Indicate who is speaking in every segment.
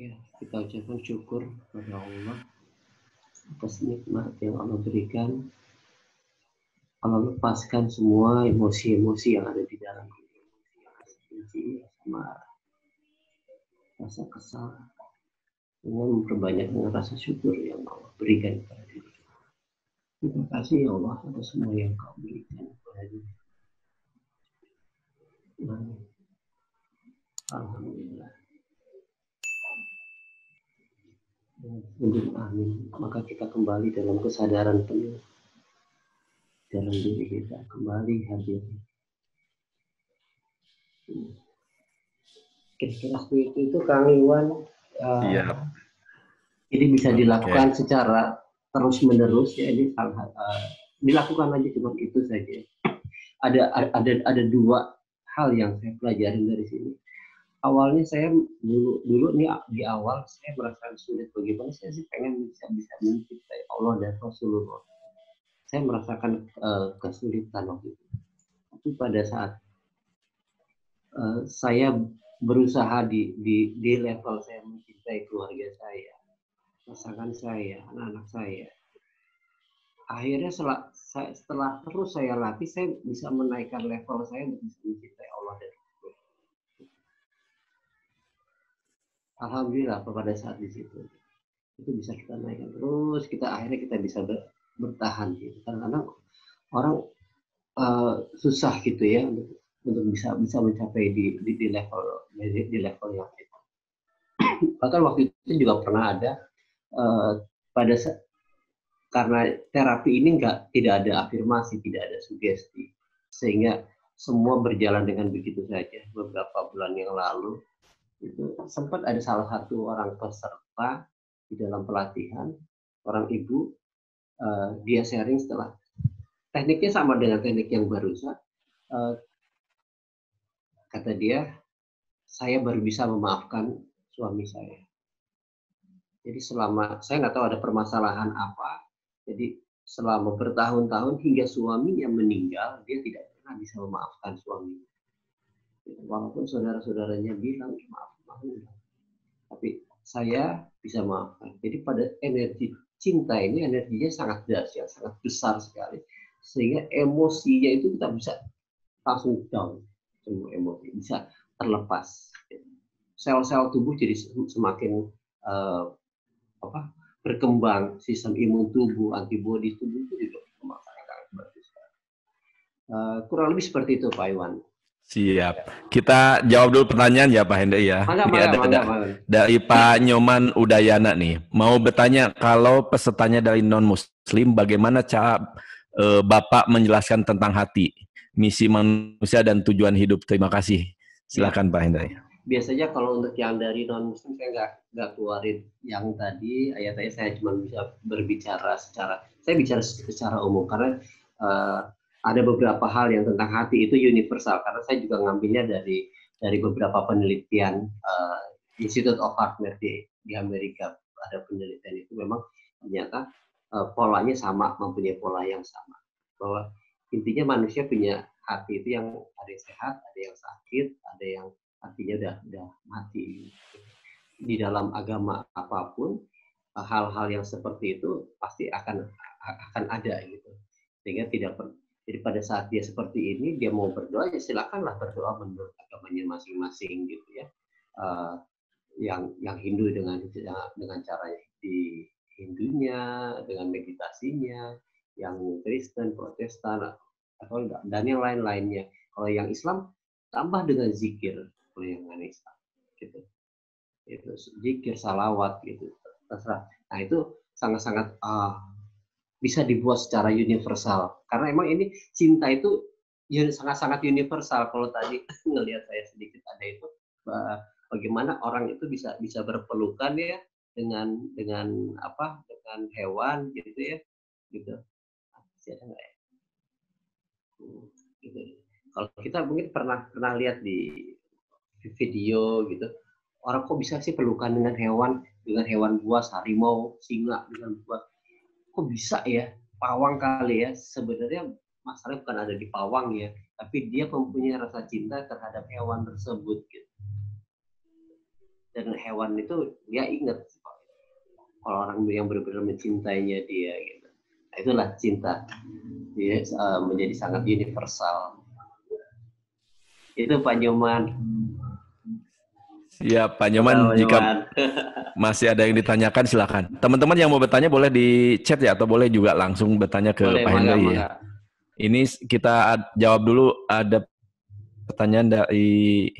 Speaker 1: Ya, kita ucapkan syukur kepada Allah atas nikmat yang Allah berikan. Allah lepaskan semua emosi-emosi yang ada di dalam benci sama rasa kesal dengan memperbanyak dengan rasa syukur yang Allah berikan kepada diri kita. Terima kasih ya Allah atas semua yang Kau berikan kepada diri. Alhamdulillah. Amin. Maka kita kembali dalam kesadaran penuh dalam diri kita, kembali hadir. Kira-kira seperti itu Kang Iwan. Ini bisa dilakukan secara terus menerus ya, ini dilakukan aja, cuma itu saja. Ada dua hal yang saya pelajarin dari sini. Awalnya saya dulu nih di awal saya merasa sulit, bagaimana saya sih pengen bisa mencintai Allah dan Rasulullah. Saya merasakan kesulitan waktu itu. Tapi pada saat saya berusaha di level saya mencintai keluarga saya, pasangan saya, anak-anak saya, akhirnya setelah terus saya latih, saya bisa menaikkan level saya untuk bisa mencintai Allah dan Rasulullah. Alhamdulillah pada saat di situ itu bisa kita naikkan terus, akhirnya kita bisa bertahan gitu. Kadang-kadang orang susah gitu ya untuk bisa mencapai di level yang itu. Bahkan waktu itu juga pernah ada karena terapi ini tidak ada afirmasi, tidak ada sugesti, sehingga semua berjalan dengan begitu saja. Beberapa bulan yang lalu itu sempat ada salah satu orang peserta di dalam pelatihan, orang ibu, dia sharing setelah tekniknya sama dengan teknik yang barusan. Kata dia, saya baru bisa memaafkan suami saya. Jadi selama, saya nggak tahu ada permasalahan apa, jadi selama bertahun-tahun hingga suaminya meninggal, dia tidak pernah bisa memaafkan suaminya. Walaupun saudara-saudaranya bilang, maaf, tapi saya bisa maafkan. Jadi pada energi cinta ini, energinya sangat dahsyat, sangat besar sekali. Sehingga emosinya itu kita bisa langsung down. Semua emosi bisa terlepas. Sel-sel tubuh jadi semakin berkembang, sistem imun tubuh, antibodi tubuh itu juga berkembang sangat bagus. Kurang lebih seperti itu Pak Iwan.
Speaker 2: Siap. Kita jawab dulu pertanyaan ya Pak Hendri ya. Dari Pak Nyoman Udayana nih. Mau bertanya, kalau pesertanya dari non-muslim, bagaimana cara Bapak menjelaskan tentang hati, misi manusia dan tujuan hidup? Terima kasih. Silakan Pak Hendri.
Speaker 1: Biasanya kalau untuk yang dari non-muslim saya nggak keluarin yang tadi ayat-ayat, saya cuma bisa berbicara saya bicara secara umum karena ada beberapa hal yang tentang hati itu universal, karena saya juga ngambilnya dari beberapa penelitian Institute of Heart Math di Amerika. Ada penelitian itu memang ternyata polanya sama, mempunyai pola yang sama, bahwa intinya manusia punya hati itu yang ada yang sehat, ada yang sakit, ada yang artinya udah mati. Di dalam agama apapun hal-hal yang seperti itu pasti akan ada gitu, sehingga jadi pada saat dia seperti ini, dia mau berdoa ya silakanlah berdoa menurut agamanya masing-masing gitu ya. Yang Hindu dengan cara di Hindunya, dengan meditasinya, yang Kristen, Protestan atau enggak, dan yang lain-lainnya. Kalau yang Islam tambah dengan zikir, kalau yang Islam gitu. Itu zikir, salawat gitu, terserah. Nah itu sangat-sangat bisa dibuat secara universal, karena emang ini cinta itu sangat-sangat universal. Kalau tadi ngelihat saya sedikit ada itu bagaimana orang itu bisa berpelukan ya dengan hewan gitu ya gitu. Ada nggak ya? Gitu. Kalau kita mungkin pernah lihat di video gitu, orang kok bisa sih pelukan dengan hewan buas, harimau, singa dengan buas. Kok bisa ya, pawang kali ya. Sebenarnya masalahnya bukan ada di pawang ya, tapi dia mempunyai rasa cinta terhadap hewan tersebut gitu. dan hewan itu dia ingat kalau orang yang benar-benar mencintainya dia gitu. Nah, itulah cinta. Dia menjadi sangat universal. Itu Pak Nyoman.
Speaker 2: Ya Pak Nyoman, jika masih ada yang ditanyakan silakan. Teman-teman yang mau bertanya boleh di chat ya, atau boleh juga langsung bertanya ke
Speaker 1: boleh,
Speaker 2: Pak Henry ya. Ini kita jawab dulu, ada pertanyaan dari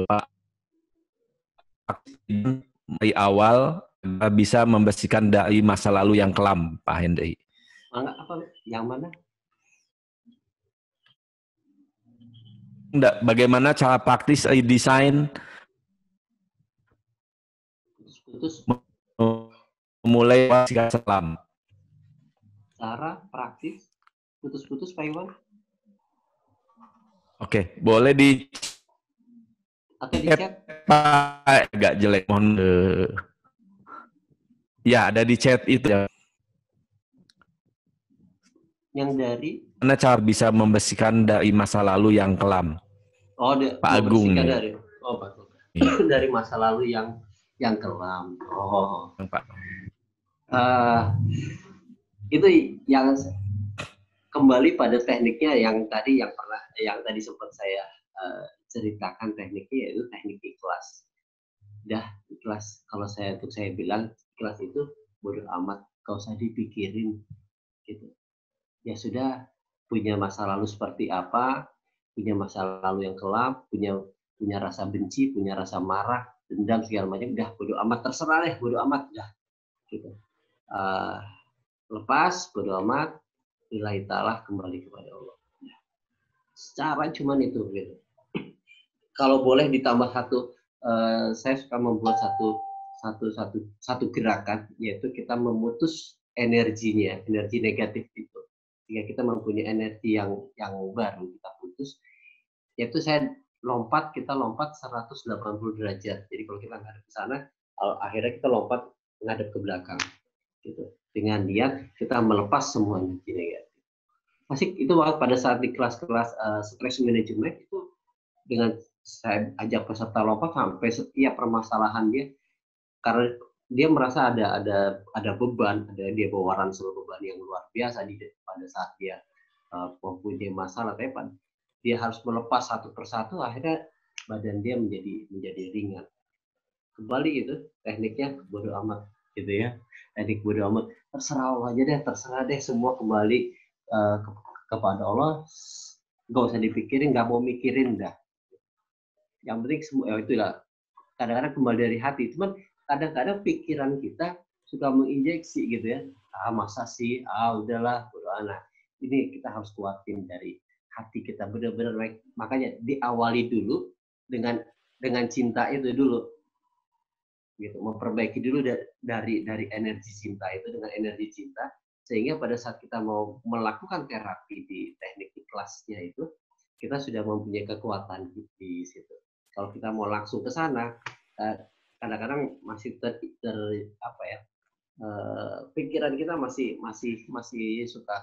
Speaker 2: Pak, dari awal bisa membersihkan dari masa lalu yang kelam, Pak Henry.
Speaker 1: Apa? Yang mana?
Speaker 2: Bagaimana cara praktis desain memulai membersihkan kelam?
Speaker 1: Cara praktis putus-putus Pak Iwan?
Speaker 2: Oke, boleh di
Speaker 1: atau di chat?
Speaker 2: Pak, agak jelek, mohon. Ya, ada di chat itu ya.
Speaker 1: Yang dari?
Speaker 2: Mana cara bisa membersihkan dari masa lalu yang kelam?
Speaker 1: Oh,
Speaker 2: Pak Agung nih.
Speaker 1: Dari, oh, Pak. Dari masa lalu yang kelam. Oh,
Speaker 2: Pak.
Speaker 1: Itu yang kembali pada tekniknya yang tadi sempat saya ceritakan, tekniknya yaitu teknik ikhlas. Dah ikhlas, kalau saya bilang ikhlas itu bodoh amat, gak usah dipikirin gitu. Ya sudah, punya masa lalu seperti apa, punya masa lalu yang kelam, punya rasa benci, punya rasa marah, dendam segala macam, udah bodoh amat, terserah deh, bodoh amat dah gitu. Lepas, bodoh amat, lillahi ta'ala, kembali kepada Allah. Secara cuman itu gitu. Kalau boleh ditambah satu, saya suka membuat satu gerakan, yaitu kita memutus energinya, energi negatif itu. Jika kita mempunyai energi yang baru, kita putus, yaitu kita lompat 180 derajat. Jadi kalau kita ngadep ke sana, akhirnya kita lompat ngadep ke belakang. Gitu. Dengan niat kita melepas semua energi negatif. Asik itu pada saat di kelas-kelas stress management itu, dengan saya ajak peserta lompat sampai setiap permasalahan dia, karena dia merasa ada beban, dia bawa ransel beban yang luar biasa pada saat dia mempunyai masalah, tapi dia harus melepas satu persatu, akhirnya badan dia menjadi ringan. Kembali itu tekniknya bodo amat gitu ya, teknik bodo amat, terserah Allah aja deh, terserah deh, semua kembali kepada Allah, nggak usah dipikirin, nggak mau mikirin dah. Yang penting semua itu lah. Kadang-kadang kembali dari hati, cuman kadang-kadang pikiran kita suka menginjeksi gitu ya, masa sih, udahlah, bodo amat. Ini kita harus kuatin dari hati kita, benar-benar baik. Makanya diawali dulu dengan cinta itu dulu, gitu. Memperbaiki dulu dari energi cinta itu, dengan energi cinta, sehingga pada saat kita mau melakukan terapi di teknik ikhlasnya itu, kita sudah mempunyai kekuatan di situ. Kalau kita mau langsung ke sana, kadang-kadang masih pikiran kita masih suka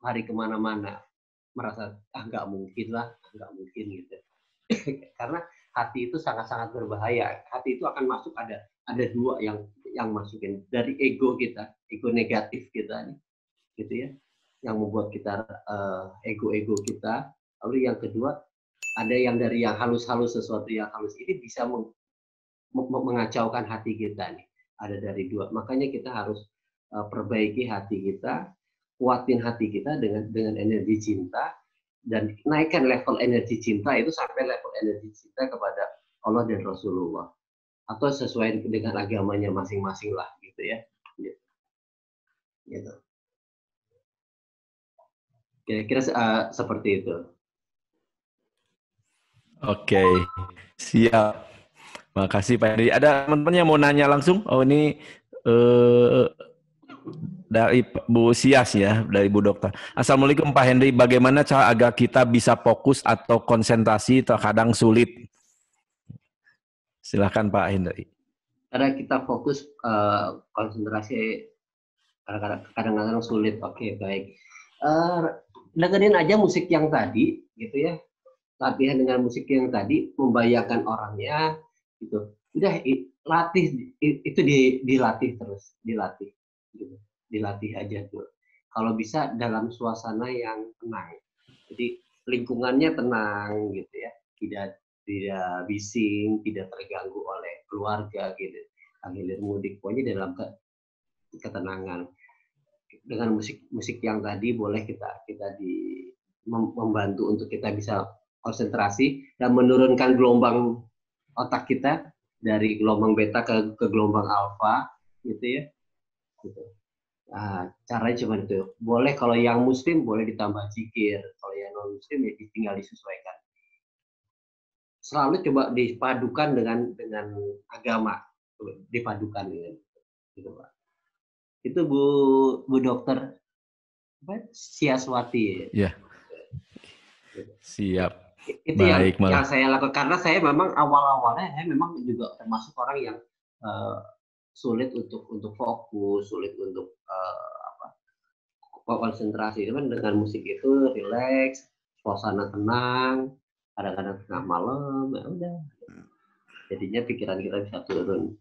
Speaker 1: hari kemana-mana, merasa nggak mungkin gitu. Karena hati itu sangat-sangat berbahaya. Hati itu akan masuk, ada dua yang masukin dari ego kita, ego negatif kita nih, gitu ya, yang membuat kita ego kita. Lalu yang kedua, ada yang dari yang halus-halus, sesuatu yang halus ini bisa mengacaukan hati kita nih. Ada dari dua. Makanya kita harus perbaiki hati kita, kuatin hati kita dengan energi cinta, dan naikkan level energi cinta itu sampai level energi cinta kepada Allah dan Rasulullah, atau sesuai dengan agamanya masing-masing lah gitu ya. Gitu. Kira-kira seperti itu.
Speaker 2: Oke, siap. Makasih Pak Henry. Ada teman-teman yang mau nanya langsung? Oh ini dari Bu Sias ya, dari Bu Dokter. Assalamualaikum Pak Henry, bagaimana cara agar kita bisa fokus atau konsentrasi terkadang sulit? Silakan Pak Henry.
Speaker 1: Karena kita fokus, konsentrasi kadang-kadang sulit. Oke, baik. dengerin aja musik yang tadi, gitu ya. Latihan dengan musik yang tadi, membayangkan orangnya, gitu. Udah latih itu dilatih terus, dilatih, gitu. Dilatih aja tuh. Kalau bisa dalam suasana yang tenang. Jadi lingkungannya tenang, gitu ya. Tidak bising, tidak terganggu oleh keluarga, gitu. Hilir mudik, pokoknya dalam ketenangan. Dengan musik yang tadi boleh kita membantu untuk kita bisa konsentrasi dan menurunkan gelombang otak kita dari gelombang beta ke gelombang alfa, gitu ya. Gitu. Nah, caranya cuma itu. Boleh kalau yang muslim boleh ditambah zikir, kalau yang non muslim ya tinggal disesuaikan. Selalu coba dipadukan dengan agama, dipadukan dengan gitu, Pak. Itu Bu Dokter Siaswati.
Speaker 2: Ya. Siap.
Speaker 1: Itu baik, yang saya lakukan karena saya memang awal-awalnya saya memang juga termasuk orang yang sulit untuk fokus, sulit untuk konsentrasi. Cuman dengan musik itu rileks, suasana tenang, kadang-kadang tengah malam, ya udah. Jadinya pikiran kita bisa turun.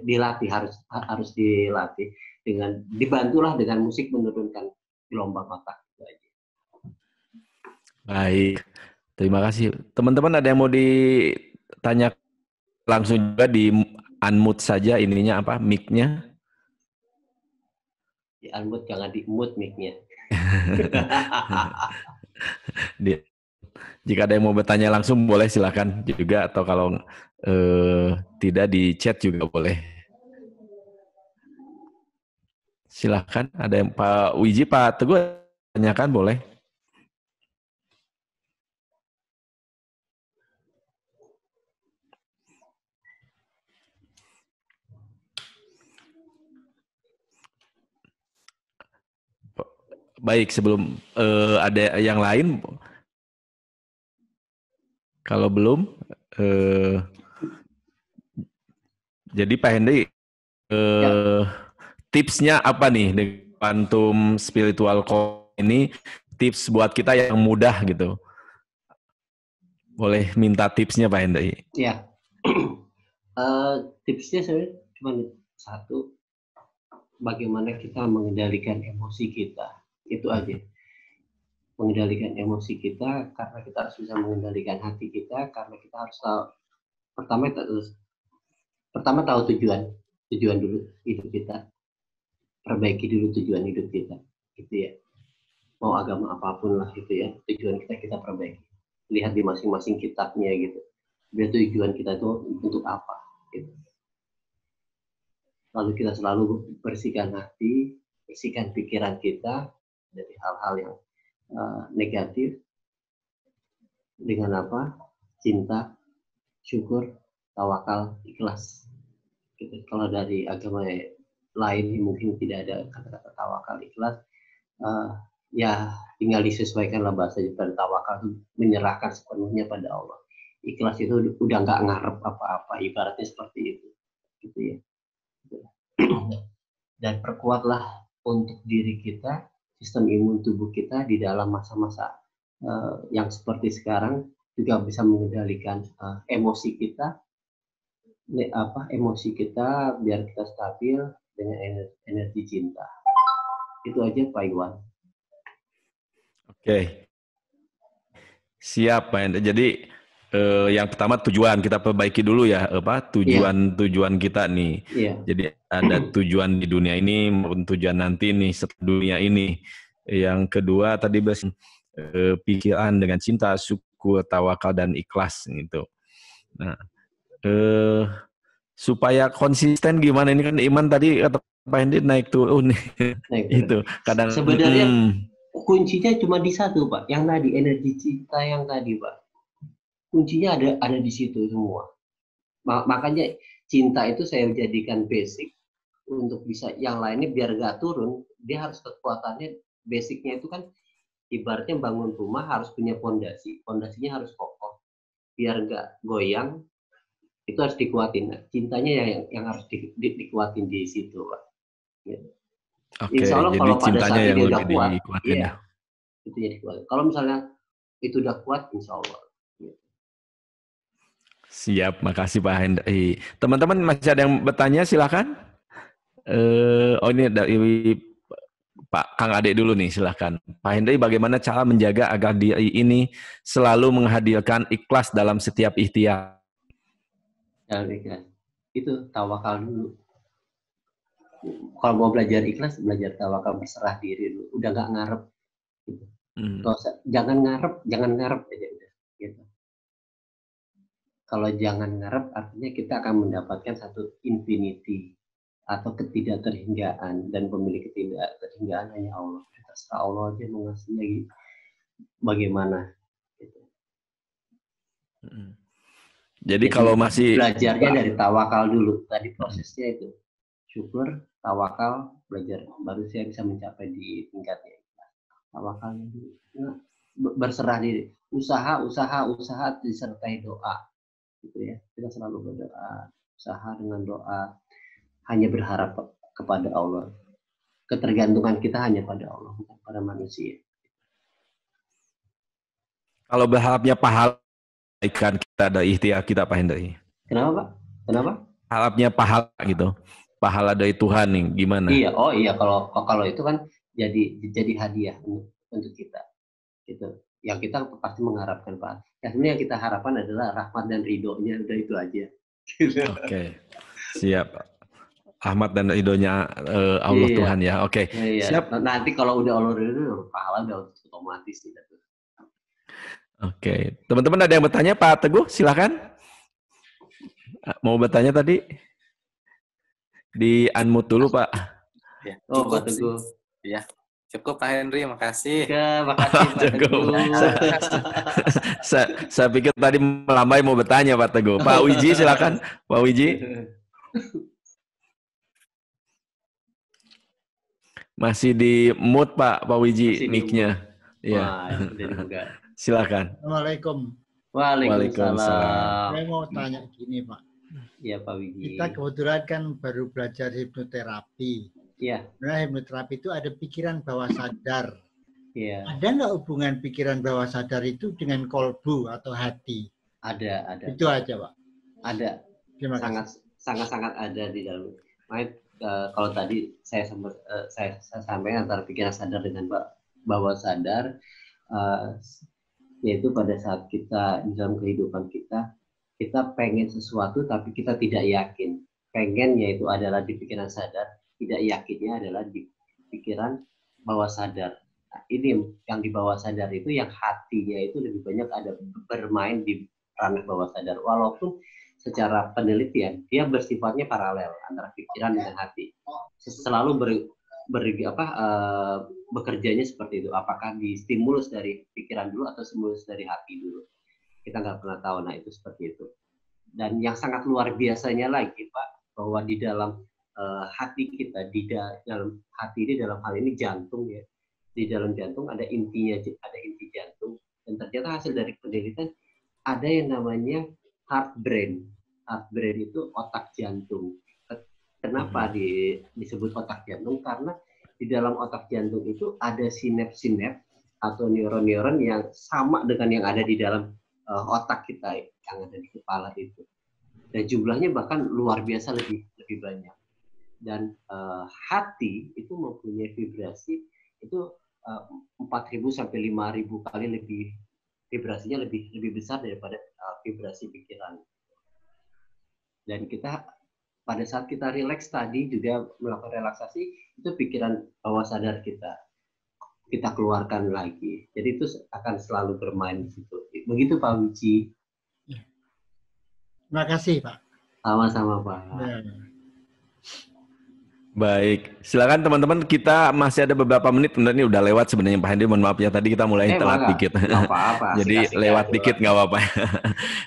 Speaker 1: Dilatih, harus dilatih dengan dibantulah dengan musik menurunkan gelombang otak.
Speaker 2: Baik, terima kasih. Teman-teman ada yang mau ditanya langsung juga di unmute saja ininya apa mic-nya?
Speaker 1: Di unmute, jangan di mute mic-nya.
Speaker 2: Jika ada yang mau bertanya langsung boleh silakan juga, atau kalau tidak di chat juga boleh. Silakan, ada yang Pak Wiji, Pak Teguh tanyakan boleh. Baik, sebelum ada yang lain, kalau belum, jadi Pak Hendy, tipsnya apa nih di Quantum Spiritual Call ini? Tips buat kita yang mudah gitu. Boleh minta tipsnya Pak Hendy?
Speaker 1: Ya, tipsnya sebenarnya cuma satu, bagaimana kita mengendalikan emosi kita. Itu aja. Mengendalikan emosi kita, karena kita harus bisa mengendalikan hati kita, karena kita harus tahu, pertama tahu tujuan dulu hidup kita, perbaiki dulu tujuan hidup kita, gitu ya. Mau agama apapun lah, gitu ya, tujuan kita perbaiki. Lihat di masing-masing kitabnya gitu. Biar tujuan kita itu untuk apa, gitu. Lalu kita selalu bersihkan hati, bersihkan pikiran kita dari hal-hal yang negatif dengan apa? Cinta, syukur, tawakal, ikhlas. Gitu. Kalau dari agama lain mungkin tidak ada kata-kata tawakal, ikhlas. Ya tinggal disesuaikanlah bahasa dari tawakal, menyerahkan sepenuhnya pada Allah. Ikhlas itu udah nggak ngarep apa-apa, ibaratnya seperti itu, gitu ya. Dan perkuatlah untuk diri kita, sistem imun tubuh kita di dalam masa-masa yang seperti sekarang, juga bisa mengendalikan emosi kita, biar kita stabil dengan energi cinta. Itu aja Pak Iwan.
Speaker 2: Oke, siap Pak Hendra. Jadi yang pertama tujuan kita perbaiki dulu ya, tujuan kita nih. Jadi ada tujuan di dunia ini maupun tujuan nanti nih setelah dunia ini. Yang kedua tadi pikiran dengan cinta, syukur, tawakal dan ikhlas gitu. Nah, supaya konsisten gimana, ini kan iman tadi kata Pak Hendra naik turun itu kadang
Speaker 1: sebenarnya kuncinya cuma di satu Pak, yang tadi energi cinta yang tadi Pak. Kuncinya ada di situ semua. Makanya cinta itu saya jadikan basic untuk bisa yang lainnya biar gak turun, dia harus kekuatannya, basicnya itu kan ibaratnya bangun rumah harus punya fondasi, fondasinya harus kokoh biar gak goyang, itu harus dikuatin. Cintanya yang harus dikuatin di situ Pak.
Speaker 2: Oke, insya Allah jadi kalau pada saat ini udah kuat,
Speaker 1: iya, Itu jadi kuat. Kalau misalnya itu udah kuat, insya Allah.
Speaker 2: Siap, makasih Pak Hendri. Teman-teman masih ada yang bertanya, silakan. Oh ini dari Pak Kang Ade dulu nih, silakan. Pak Hendri, bagaimana cara menjaga agar diri ini selalu menghadirkan ikhlas dalam setiap ikhtiar?
Speaker 1: Dalam ikhlas itu tawakal dulu. Kalau mau belajar ikhlas, belajar tawakal, berserah diri dulu. Udah nggak ngarep. Gitu. Jangan ngarep aja udah. Gitu. Kalau jangan ngarep, artinya kita akan mendapatkan satu infinity atau ketidakterhinggaan, dan pemilik ketidakterhinggaan hanya Allah. Terserah Allah aja mau ngasih lagi bagaimana. Gitu.
Speaker 2: Jadi kalau masih
Speaker 1: belajarnya dari tawakal dulu. Tadi prosesnya itu syukur, tawakal, belajar, baru saya bisa mencapai di tingkatnya. Tawakalnya dulu. Nah, berserah diri, usaha disertai doa. Gitu ya, kita selalu berdoa, usaha dengan doa, hanya berharap kepada Allah. Ketergantungan kita hanya pada Allah, bukan pada manusia.
Speaker 2: Kalau berharapnya pahala ikan kita ada ikhtiar kita, Pak Hendri.
Speaker 1: Kenapa Pak? Kenapa?
Speaker 2: Harapnya pahala gitu, pahala dari Tuhan nih, gimana?
Speaker 1: Iya, kalau itu kan jadi hadiah untuk kita, gitu. Yang kita pasti mengharapkan Pak. Ya sebenarnya yang kita harapkan adalah rahmat dan ridhonya, udah itu aja.
Speaker 2: Oke, siap. Rahmat dan ridhonya Allah Tuhan ya. Oke,
Speaker 1: siap. Nanti kalau udah Allah ridho, pahala udah otomatis gitu.
Speaker 2: Oke, teman-teman ada yang bertanya, Pak Teguh, silakan. Mau bertanya tadi? Di unmute dulu, Pak.
Speaker 3: Ya, Pak Teguh. Ya, cukup Pak Henry, makasih.
Speaker 1: Makasih Pak Teguh.
Speaker 2: Saya pikir tadi melambai mau bertanya Pak Teguh. Pak Wiji silakan, Pak Wiji. Masih di mute Pak Wiji mic-nya. Iya. Silakan.
Speaker 4: Assalamualaikum.
Speaker 1: Waalaikumsalam.
Speaker 4: Saya mau tanya gini Pak.
Speaker 1: Iya Pak Wiji.
Speaker 4: Kita kebetulan kan baru belajar hipnoterapi.
Speaker 1: Iya.
Speaker 4: Nah, hipnoterapi itu ada pikiran bawah sadar.
Speaker 1: Iya.
Speaker 4: Ada nggak hubungan pikiran bawah sadar itu dengan kolbu atau hati?
Speaker 1: Ada.
Speaker 4: Itu aja Pak.
Speaker 1: Ada. Sangat ada di dalam. Kalau tadi saya sampaikan antara pikiran sadar dengan bawah sadar, yaitu pada saat kita di dalam kehidupan kita pengen sesuatu tapi kita tidak yakin. Pengen yaitu adalah di pikiran sadar, tidak yakinnya adalah di pikiran bawah sadar. Nah, ini yang di bawah sadar itu, yang hatinya itu lebih banyak ada bermain di ranah bawah sadar. Walaupun secara penelitian dia bersifatnya paralel antara pikiran dan hati. Selalu bekerjanya seperti itu. Apakah distimulus dari pikiran dulu atau stimulus dari hati dulu? Kita nggak pernah tahu. Nah itu seperti itu. Dan yang sangat luar biasanya lagi Pak, bahwa di dalam hati kita, di dalam hati ini, dalam hal ini jantung ya, di dalam jantung ada inti jantung. Dan ternyata hasil dari penelitian ada yang namanya heart brain. Heart brain itu otak jantung. Kenapa disebut otak jantung? Karena di dalam otak jantung itu ada sinap-sinap atau neuron-neuron yang sama dengan yang ada di dalam otak kita yang ada di kepala itu. Dan jumlahnya bahkan luar biasa lebih banyak. Dan hati itu mempunyai vibrasi itu 4.000 sampai 5.000 kali lebih, vibrasinya lebih besar daripada vibrasi pikiran. Dan kita pada saat kita rileks tadi juga melakukan relaksasi, itu pikiran bawah sadar kita keluarkan lagi. Jadi itu akan selalu bermain di situ. Begitu Pak Wiji.
Speaker 4: Terima kasih Pak.
Speaker 1: Sama-sama Pak.
Speaker 4: Ya.
Speaker 2: Baik, silakan teman-teman, kita masih ada beberapa menit, ini udah lewat sebenarnya Pak Hendri, mohon maaf ya, tadi kita mulai telat dikit.
Speaker 1: Apa-apa.
Speaker 2: Jadi lewat dikit nggak apa-apa.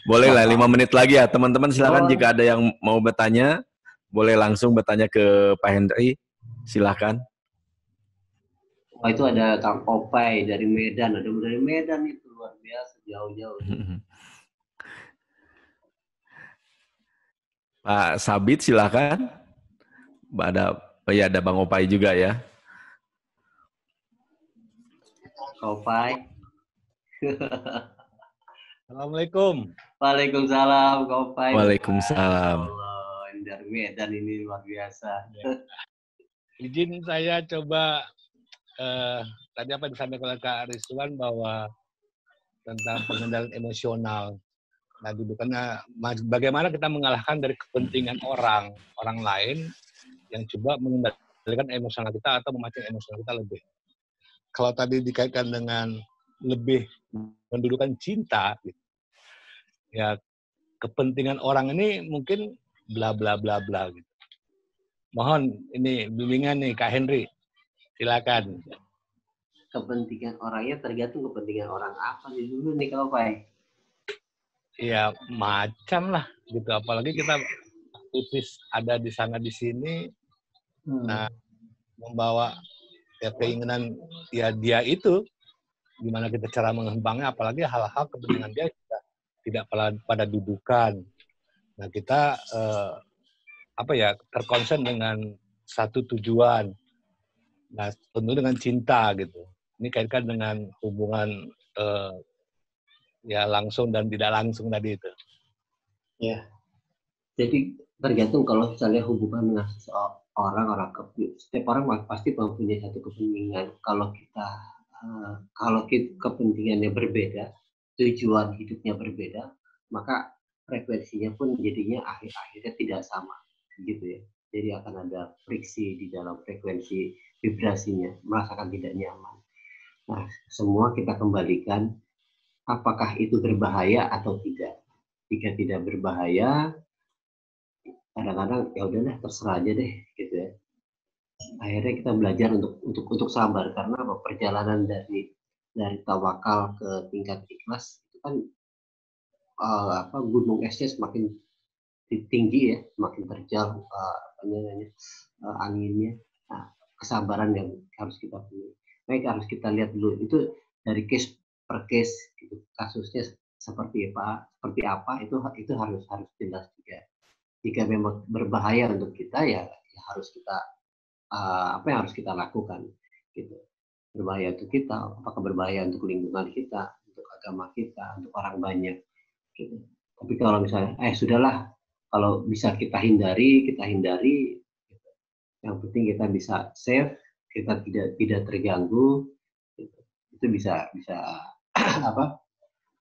Speaker 2: Boleh lah 5 menit lagi ya teman-teman, silakan jika ada yang mau bertanya, boleh langsung bertanya ke Pak Hendri, silakan.
Speaker 1: Oh itu ada Kang Opai dari Medan, itu luar biasa jauh-jauh.
Speaker 2: Pak Sabit silakan. Ada Bang Opai juga ya.
Speaker 1: Kopai.
Speaker 5: Assalamualaikum.
Speaker 1: Waalaikumsalam, Kopai.
Speaker 2: Waalaikumsalam.
Speaker 1: Allah, dari Medan ini luar biasa.
Speaker 5: Izin saya coba tadi apa disampaikan oleh Kak Rizwan bahwa tentang pengendalian emosional. Nah, karena bagaimana kita mengalahkan dari kepentingan orang lain yang coba mengendalikan emosional kita atau memancing emosional kita lebih. Kalau tadi dikaitkan dengan lebih mendudukan cinta, gitu, ya kepentingan orang ini mungkin bla bla bla bla gitu. Mohon ini bimbingan nih Kak Henry, silakan.
Speaker 1: Kepentingan orangnya tergantung kepentingan orang apa nih dulu nih kalau Pak.
Speaker 5: Ya macam lah gitu, apalagi kita aktivis ada di sana di sini, nah membawa ya keinginan ya dia itu gimana kita cara mengembangnya, apalagi hal-hal kepentingan dia tidak pada dudukan. Nah kita terkonsen dengan satu tujuan. Nah, tentu dengan cinta gitu. Ini kaitkan dengan hubungan ya langsung dan tidak langsung tadi itu.
Speaker 1: Ya. Jadi tergantung kalau misalnya hubungan dengan seseorang, setiap orang pasti mempunyai satu kepentingan. Kalau kepentingannya berbeda, tujuan hidupnya berbeda, maka frekuensinya pun jadinya akhirnya tidak sama, gitu ya. Jadi akan ada friksi di dalam frekuensi vibrasinya, merasakan tidak nyaman. Nah, semua kita kembalikan apakah itu berbahaya atau tidak. Jika tidak berbahaya, kadang-kadang ya udahlah terserah aja deh, gitu ya. Akhirnya kita belajar untuk sabar, karena apa? Perjalanan dari tawakal ke tingkat ikhlas itu kan gunung esnya semakin tinggi ya, semakin terjal anginnya. Nah, kesabaran yang harus kita punya. Baik, harus kita lihat dulu itu dari case per case gitu. Kasusnya seperti apa itu harus jelas juga. Jika memang berbahaya untuk kita ya harus kita apa yang harus kita lakukan gitu. Berbahaya untuk kita, apakah berbahaya untuk lingkungan kita, untuk agama kita, untuk orang banyak gitu. Tapi kalau misalnya sudahlah, kalau bisa kita hindari gitu. Yang penting kita bisa safe, kita tidak terganggu gitu. Itu bisa bisa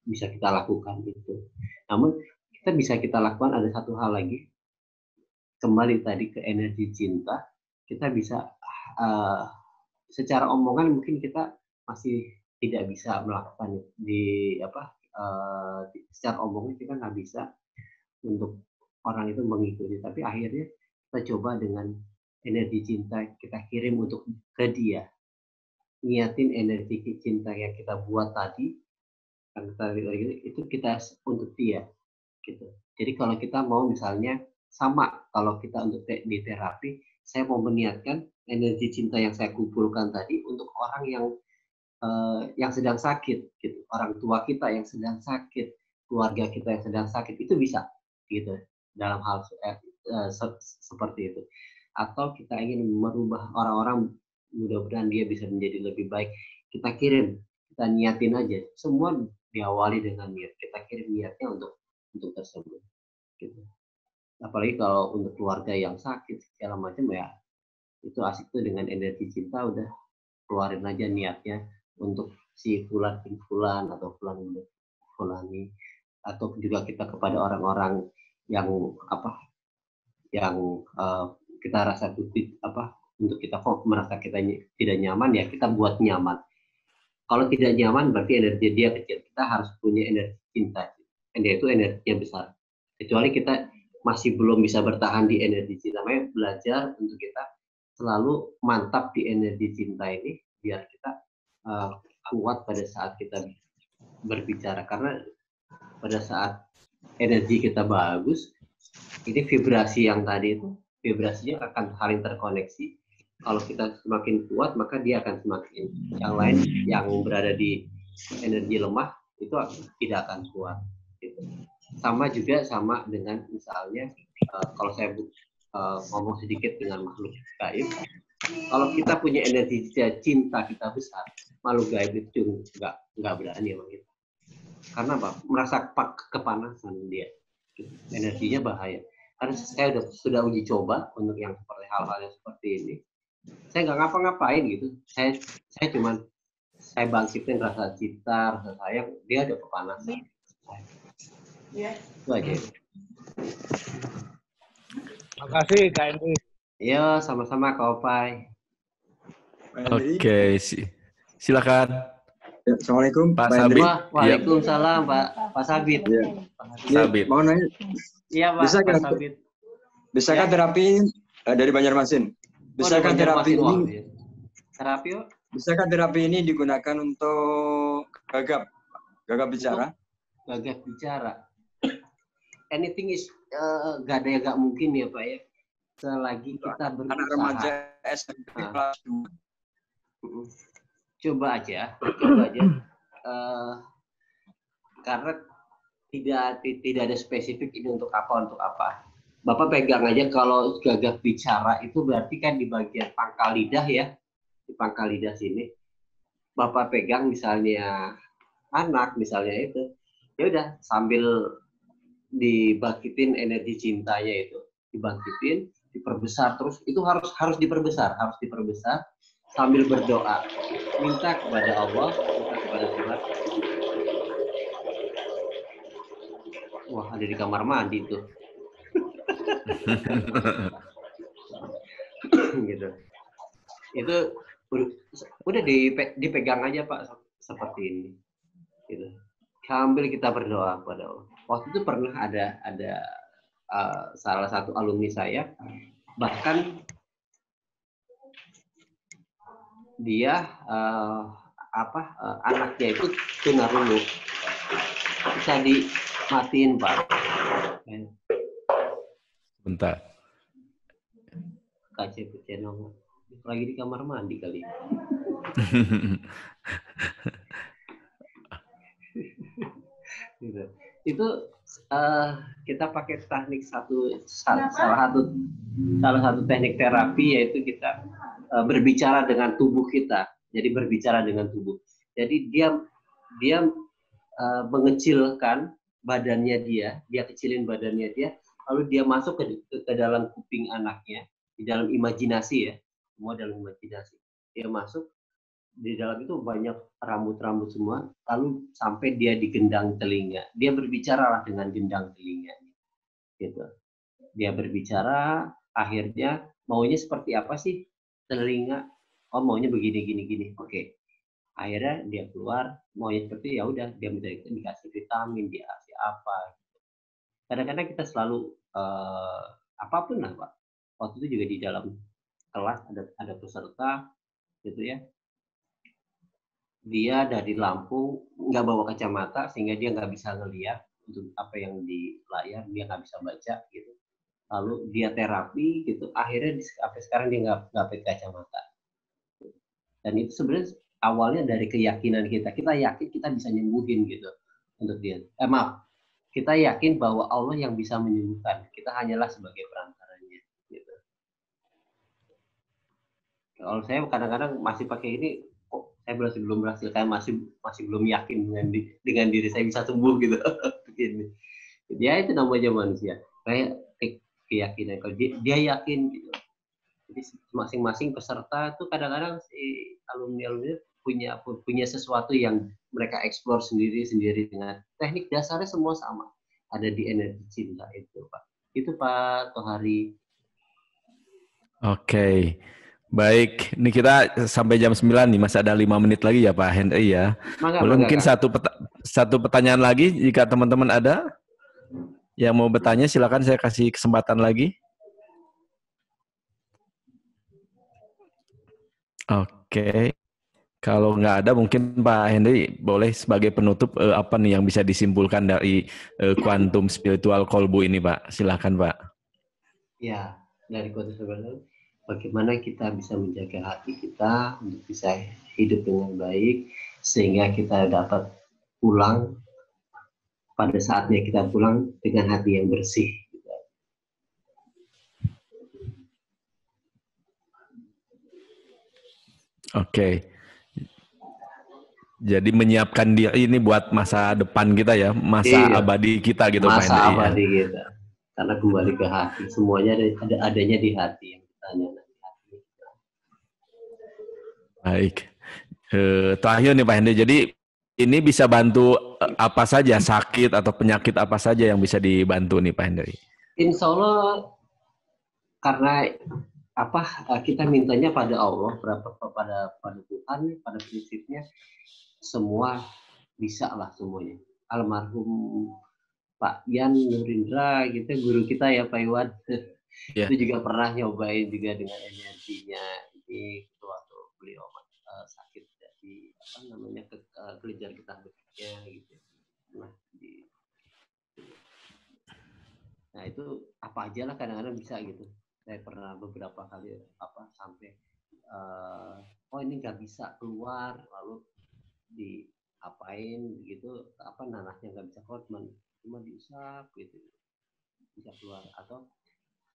Speaker 1: kita lakukan itu. Namun kita lakukan ada satu hal lagi, kembali tadi ke energi cinta. Kita bisa secara omongan mungkin kita masih tidak bisa melakukan secara omongan kita nggak bisa untuk orang itu mengikuti, tapi akhirnya kita coba dengan energi cinta kita kirim untuk ke dia, niatin energi cinta yang kita buat tadi itu kita untuk dia gitu. Jadi kalau kita mau misalnya sama, kalau kita untuk di terapi, saya mau meniatkan energi cinta yang saya kumpulkan tadi untuk orang yang sedang sakit gitu, orang tua kita yang sedang sakit, keluarga kita yang sedang sakit, itu bisa gitu dalam hal seperti itu. Atau kita ingin merubah orang-orang, mudah-mudahan dia bisa menjadi lebih baik, kita kirim, kita niatin aja, semua diawali dengan niat, kita kirim niatnya untuk tersebut gitu. Apalagi kalau untuk keluarga yang sakit segala macam ya, itu asik tuh dengan energi cinta, udah keluarin aja niatnya untuk si fulan atau fulani, atau juga kita kepada orang-orang yang kita rasa untuk kita kok merasa kita tidak nyaman, ya kita buat nyaman. Kalau tidak nyaman berarti energi dia kecil. Kita harus punya energi cinta, itu energinya besar. Kecuali kita masih belum bisa bertahan di energi cinta, makanya belajar untuk kita selalu mantap di energi cinta ini, biar kita kuat pada saat kita berbicara. Karena pada saat energi kita bagus, ini vibrasi yang tadi itu, vibrasinya akan saling terkoneksi. Kalau kita semakin kuat, maka dia akan semakin, yang lain yang berada di energi lemah itu tidak akan kuat gitu. Sama dengan misalnya kalau saya ngomong sedikit dengan makhluk gaib, Kalau kita punya energi cinta kita besar, makhluk gaib itu nggak berani sama kita. Karena apa? Merasa kepanasan dia, energinya bahaya. Karena saya sudah uji coba untuk yang seperti hal-hal yang seperti ini. Saya nggak ngapa-ngapain gitu. Saya cuman saya bangkitin rasa cinta, rasa sayang, dia ada kepanasan. Itu aja.
Speaker 5: Makasih Kak Henry.
Speaker 1: Iya, sama-sama Kak Opai.
Speaker 2: Oke, silakan.
Speaker 6: Ya, Assalamualaikum
Speaker 2: Pak Sabit.
Speaker 1: Waalaikumsalam Pak Sabit.
Speaker 6: Ya.
Speaker 2: Sabit.
Speaker 6: Mau nanya,
Speaker 1: Iya Pak Sabit.
Speaker 6: Bisakah terapi dari Banjarmasin? Bisakah terapi ini?
Speaker 1: Terapi?
Speaker 6: Bisakah terapi ini digunakan untuk gagap bicara?
Speaker 1: Gagap bicara. Anything is gak ada yang gak mungkin ya Pak ya. Selagi kita berusaha.
Speaker 6: Anak remaja SMP kelas 2.
Speaker 1: Coba aja. Karena tidak ada spesifik ini untuk apa. Bapak pegang aja kalau gagap bicara itu berarti kan di bagian pangkal lidah ya. Di pangkal lidah sini. Bapak pegang misalnya anak misalnya itu. Ya udah sambil dibangkitin energi cintanya itu. Dibangkitin, diperbesar terus. Itu harus diperbesar sambil berdoa. Minta kepada Allah, minta kepada Tuhan. Wah, ada di kamar mandi tuh. Gitu. Itu udah dipegang aja Pak seperti ini. Gitu. Sambil kita berdoa kepada Allah. Waktu itu pernah ada salah satu alumni saya, bahkan dia anaknya itu tunarungu, bisa dimatiin Pak.
Speaker 2: Bentar.
Speaker 1: KCPC nomor lagi di kamar mandi kali. Gitu. Itu kita pakai teknik salah satu teknik terapi yaitu kita berbicara dengan tubuh kita. Jadi berbicara dengan tubuh. Jadi dia mengecilkan badannya dia kecilin badannya dia, lalu dia masuk ke dalam kuping anaknya, di dalam imajinasi ya, semua dalam imajinasi. Dia masuk di dalam itu banyak rambut-rambut semua, lalu sampai dia di gendang telinga. Dia berbicaralah dengan gendang telinga. Gitu. Dia berbicara, akhirnya maunya seperti apa sih telinga? Oh, maunya begini, gini. Oke. Akhirnya dia keluar, maunya seperti ya udah dia minta dikasih vitamin, dikasih apa. Kadang-kadang kita selalu apapun lah Pak. Waktu itu juga di dalam kelas ada peserta gitu ya. Dia dari Lampung nggak bawa kacamata sehingga dia nggak bisa ngelihat untuk apa yang di layar, dia nggak bisa baca gitu. Lalu dia terapi gitu, akhirnya sampai sekarang dia nggak pakai kacamata. Dan itu sebenarnya awalnya dari keyakinan kita yakin kita bisa nyembuhin gitu untuk dia. Kita yakin bahwa Allah yang bisa menyembuhkan, kita hanyalah sebagai perantaranya gitu. Kalau saya kadang-kadang masih pakai ini, saya belum berhasil, kayak masih belum yakin dengan diri saya bisa sembuh gitu. Begini. Ya itu namanya manusia. Kayak keyakinan. Kalau dia yakin gitu. Jadi masing-masing peserta itu kadang-kadang si alumni punya sesuatu yang mereka eksplor sendiri dengan teknik dasarnya semua sama. Ada di energi cinta itu Pak. Itu Pak Tohari.
Speaker 2: Oke. Baik, ini kita sampai jam 9 nih, masih ada 5 menit lagi ya Pak Henry ya. Boleh mungkin satu pertanyaan lagi jika teman-teman ada yang mau bertanya, silakan saya kasih kesempatan lagi. Oke, kalau nggak ada mungkin Pak Henry boleh sebagai penutup apa nih yang bisa disimpulkan dari kuantum spiritual kolbu ini Pak, silakan Pak.
Speaker 1: Ya, dari kuantum spiritual bagaimana kita bisa menjaga hati kita untuk bisa hidup dengan baik sehingga kita dapat pulang pada saatnya kita pulang dengan hati yang bersih.
Speaker 2: Oke. Jadi menyiapkan diri ini buat masa depan kita ya, masa abadi kita gitu Pak Hendy.
Speaker 1: Masa abadi kita. Karena kembali ke hati, semuanya adanya di hati yang kita hati.
Speaker 2: Baik. Terakhir nih Pak Hendy, jadi ini bisa bantu apa saja, sakit atau penyakit apa saja yang bisa dibantu nih Pak Hendy?
Speaker 1: Insya Allah, karena kita mintanya pada Allah, pada Tuhan, pada prinsipnya semua bisa lah semuanya. Almarhum Pak Yan Nurindra gitu, guru kita ya Pak Iwan, itu juga pernah nyobain juga dengan energinya ini waktu beliau sakit di kelenjar getah betisnya gitu. Nah itu apa aja lah kadang-kadang bisa gitu. Saya pernah beberapa kali sampai ini nggak bisa keluar, lalu diapain gitu, nanahnya nggak bisa keluar, cuma diusap gitu bisa keluar, atau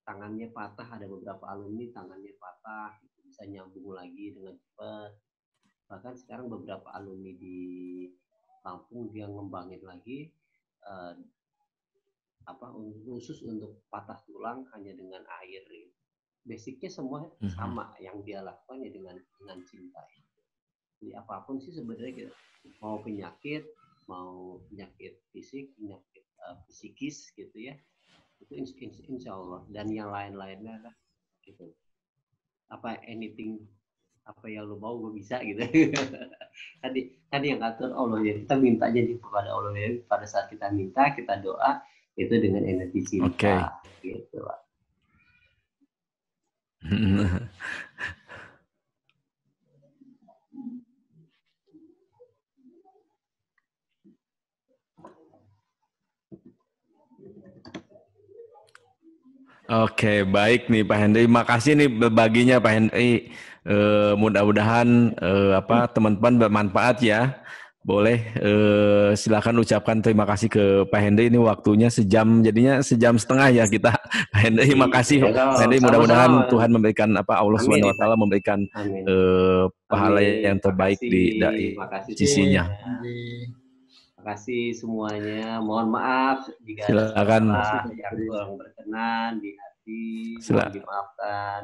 Speaker 1: tangannya patah, ada beberapa alumni tangannya patah gitu, bisa nyambung lagi dengan cepat. Bahkan sekarang beberapa alumni di Lampung dia ngembangin lagi khusus untuk patah tulang hanya dengan air. Basicnya semua sama, yang dia lakukan ya dengan cinta. Jadi apapun sih sebenarnya, mau penyakit fisik, penyakit psikis gitu ya, itu insya Allah, dan yang lain-lainnya lah gitu. Anything yang lo mau gue bisa gitu. tadi yang ngatur Allah ya, kita minta jadi kepada Allah ya. Pada saat kita minta, kita doa itu dengan energi cinta gitu Pak.
Speaker 2: Oke, baik nih Pak Hendy. Makasih nih berbaginya Pak Hendy. Mudah-mudahan teman-teman bermanfaat ya. Boleh silakan ucapkan terima kasih ke Pak Hendy. Ini waktunya jadinya 1,5 jam ya kita. Pak Hendy, makasih Pak Hendy. Mudah-mudahan Tuhan memberikan Allah Subhanahu Wa Taala memberikan pahala yang terbaik dari sisinya.
Speaker 1: Terima kasih semuanya. Mohon maaf jika
Speaker 2: silakan
Speaker 1: ada yang kurang berkenan di hati. Mohon dimaafkan.